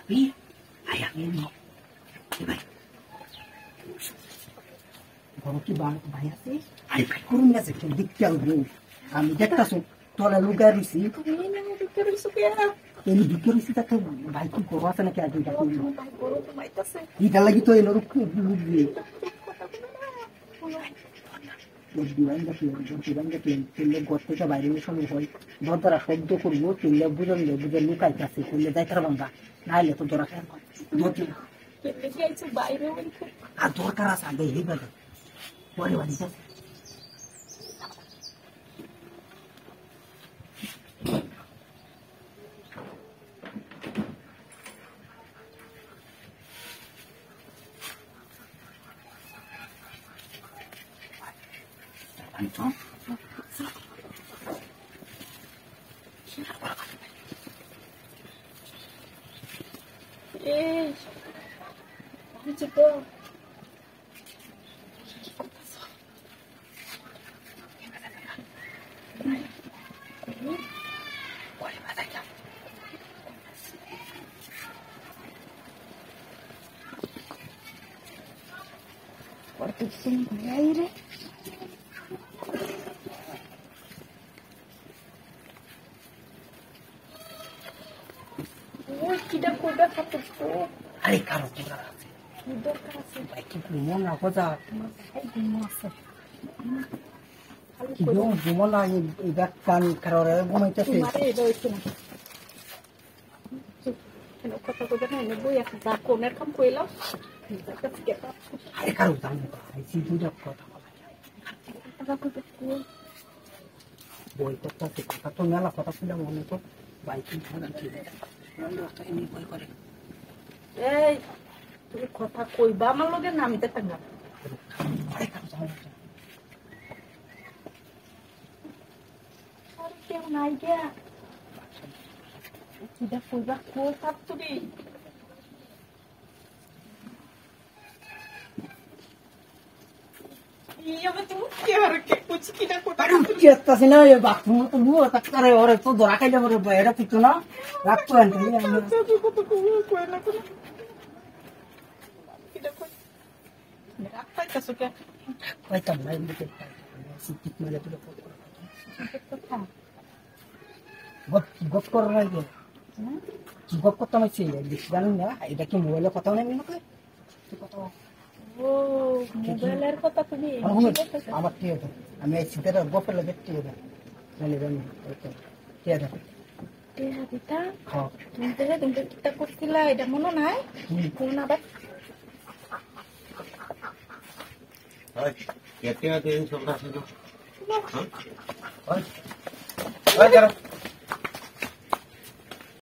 tapi ayah ini ভাই বড় কি ভাই আছে আই ভাই করুন না যে দেখতে আসবো আমি দেখতাছি তোলা লুগা রইছি এই দিকে রইছি তাকে ভাই কি করো আছে নাকি আজ এটা করব এটা লাগি তো এই লুক দিয়ে তেলে গর্তটা বাইরে সময় হয় দরদারা শব্দ করবো তেলে বুঝলে বুঝে লুকাই আছে করলে যাইতার বান্ধা নাইলে তো ধরা খায় আর দরকার আছে আগে এই বেলা পরে বাড়ি যাচ্ছে aire. Uy, kita kuda satu tu. Hari karo kita. Kuda kasi. Baik kita mana apa dah? Ay gumasa. Kita gumala ni ibat kan karo raya gumai terus. Mari itu itu. Kalau kata kuda ni ibu ya kita komer kam kuilah. Kita sikit. Hari karo tamu. Hari situ dah kota. বই কথা কথা তো মেলা কথা ছিল মনে তো biking ছাড়া ঠিক আছে এমনি বই করে এই তুমি কথা কইবা আমার লগে নামিতে থাকবা আরে কাজ যাও আর কেউ নাই গিয়া কিটা কইবা কই সব তুমি Kita sini ya baku tu lu tak kare orang tu dorak aja orang bayar itu na, raktu ante ni. Apa itu suka? Kau itu mana ini kita? Sikit mana tu dapat. Gop korang lagi. Gop kota macam ni, di sana ni, ada ki mobile kota mana ni nak? Kota. Oh, mobile kota tu ni. Amat dia tu. আমি seater গোপে লাগে টিয়া মানে জানি ওকে টিয়া দে টিয়া দিতা হ্যাঁ তুমি কিতা করছিলা এটা মনে নাই কোন আবার ওই কেতিয়া দিন সব আছে না হ্যাঁ ওই যারা